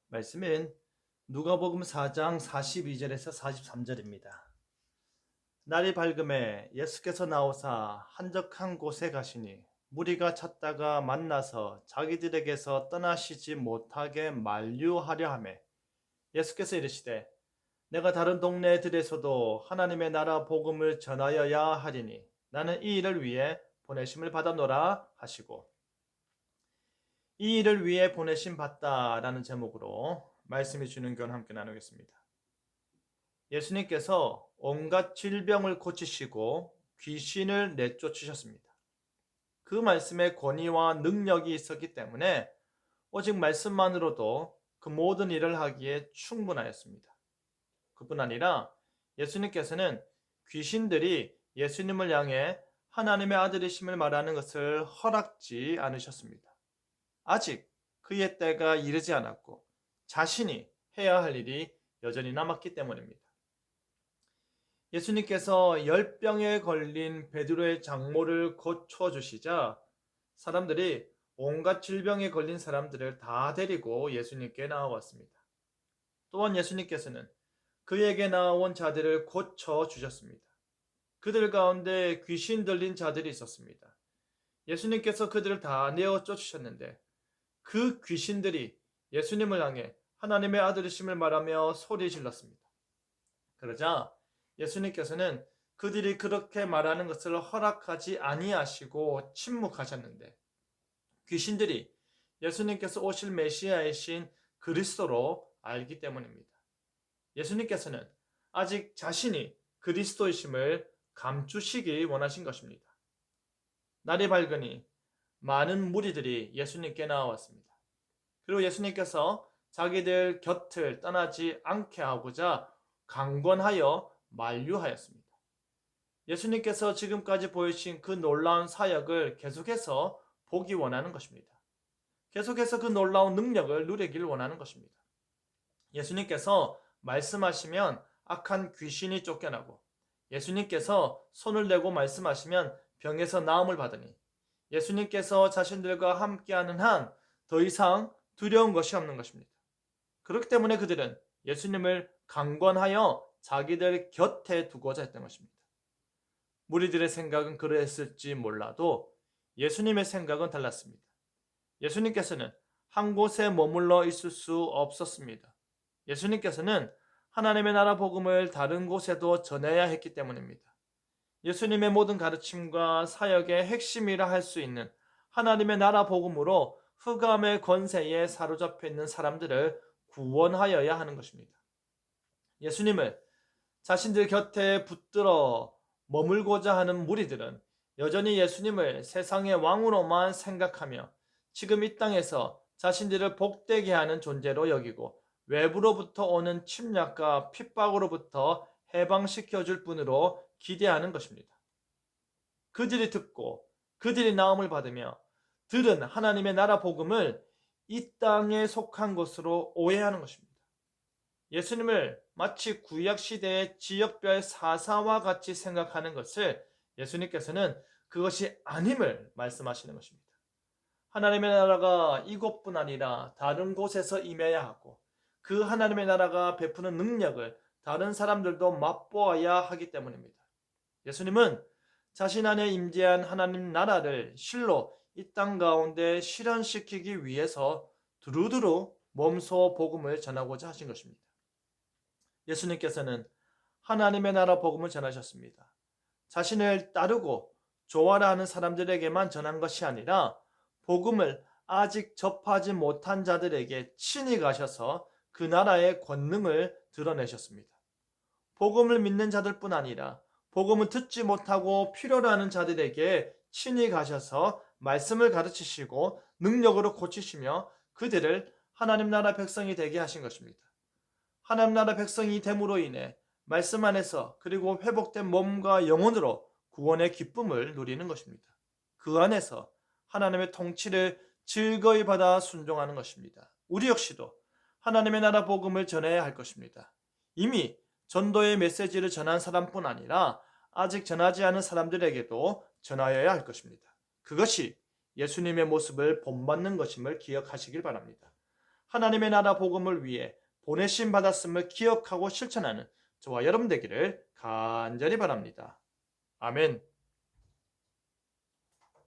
말씀은 누가복음 4장 42절에서 43절입니다. 날이 밝음에 예수께서 나오사 한적한 곳에 가시니 무리가 찾다가 만나서 자기들에게서 떠나시지 못하게 만류하려 하매 예수께서 이르시되 내가 다른 동네들에서도 하나님의 나라 복음을 전하여야 하리니 나는 이 일을 위해 보내심을 받았노라 하시고, 이 일을 위해 보내심 받다라는 제목으로 말씀이 주는 건 함께 나누겠습니다. 예수님께서 온갖 질병을 고치시고 귀신을 내쫓으셨습니다. 그 말씀에 권위와 능력이 있었기 때문에 오직 말씀만으로도 그 모든 일을 하기에 충분하였습니다. 그뿐 아니라 예수님께서는 귀신들이 예수님을 향해 하나님의 아들이심을 말하는 것을 허락지 않으셨습니다. 아직 그의 때가 이르지 않았고 자신이 해야 할 일이 여전히 남았기 때문입니다. 예수님께서 열병에 걸린 베드로의 장모를 고쳐주시자 사람들이 온갖 질병에 걸린 사람들을 다 데리고 예수님께 나아왔습니다. 또한 예수님께서는 그에게 나아온 자들을 고쳐주셨습니다. 그들 가운데 귀신 들린 자들이 있었습니다. 예수님께서 그들을 다 내어 쫓으셨는데 그 귀신들이 예수님을 향해 하나님의 아들이심을 말하며 소리 질렀습니다. 그러자 예수님께서는 그들이 그렇게 말하는 것을 허락하지 아니하시고 침묵하셨는데 귀신들이 예수님께서 오실 메시아이신 그리스도로 알기 때문입니다. 예수님께서는 아직 자신이 그리스도이심을 감추시기 원하신 것입니다. 날이 밝으니 많은 무리들이 예수님께 나왔습니다. 그리고 예수님께서 자기들 곁을 떠나지 않게 하고자 강권하여 만류하였습니다. 예수님께서 지금까지 보이신 그 놀라운 사역을 계속해서 보기 원하는 것입니다. 계속해서 그 놀라운 능력을 누리길 원하는 것입니다. 예수님께서 말씀하시면 악한 귀신이 쫓겨나고 예수님께서 손을 내고 말씀하시면 병에서 나음을 받으니 예수님께서 자신들과 함께하는 한 더 이상 두려운 것이 없는 것입니다. 그렇기 때문에 그들은 예수님을 강권하여 자기들 곁에 두고자 했던 것입니다. 무리들의 생각은 그러했을지 몰라도 예수님의 생각은 달랐습니다. 예수님께서는 한 곳에 머물러 있을 수 없었습니다. 예수님께서는 하나님의 나라 복음을 다른 곳에도 전해야 했기 때문입니다. 예수님의 모든 가르침과 사역의 핵심이라 할 수 있는 하나님의 나라 복음으로 흑암의 권세에 사로잡혀 있는 사람들을 구원하여야 하는 것입니다. 예수님을 자신들 곁에 붙들어 머물고자 하는 무리들은 여전히 예수님을 세상의 왕으로만 생각하며 지금 이 땅에서 자신들을 복되게 하는 존재로 여기고 외부로부터 오는 침략과 핍박으로부터 해방시켜 줄 분으로 기대하는 것입니다. 그들이 듣고 그들이 나음을 받으며 들은 하나님의 나라 복음을 이 땅에 속한 것으로 오해하는 것입니다. 예수님을 마치 구약시대의 지역별 사사와 같이 생각하는 것을 예수님께서는 그것이 아님을 말씀하시는 것입니다. 하나님의 나라가 이곳뿐 아니라 다른 곳에서 임해야 하고 그 하나님의 나라가 베푸는 능력을 다른 사람들도 맛보아야 하기 때문입니다. 예수님은 자신 안에 임재한 하나님 나라를 실로 이 땅 가운데 실현시키기 위해서 두루두루 몸소 복음을 전하고자 하신 것입니다. 예수님께서는 하나님의 나라 복음을 전하셨습니다. 자신을 따르고 좋아라 하는 사람들에게만 전한 것이 아니라 복음을 아직 접하지 못한 자들에게 친히 가셔서 그 나라의 권능을 드러내셨습니다. 복음을 믿는 자들뿐 아니라 복음을 듣지 못하고 필요로 하는 자들에게 친히 가셔서 말씀을 가르치시고 능력으로 고치시며 그들을 하나님 나라 백성이 되게 하신 것입니다. 하나님 나라 백성이 됨으로 인해 말씀 안에서 그리고 회복된 몸과 영혼으로 구원의 기쁨을 누리는 것입니다. 그 안에서 하나님의 통치를 즐거이 받아 순종하는 것입니다. 우리 역시도 하나님의 나라 복음을 전해야 할 것입니다. 이미 전도의 메시지를 전한 사람뿐 아니라 아직 전하지 않은 사람들에게도 전하여야 할 것입니다. 그것이 예수님의 모습을 본받는 것임을 기억하시길 바랍니다. 하나님의 나라 복음을 위해 보내심 받았음을 기억하고 실천하는 저와 여러분 되기를 간절히 바랍니다. 아멘.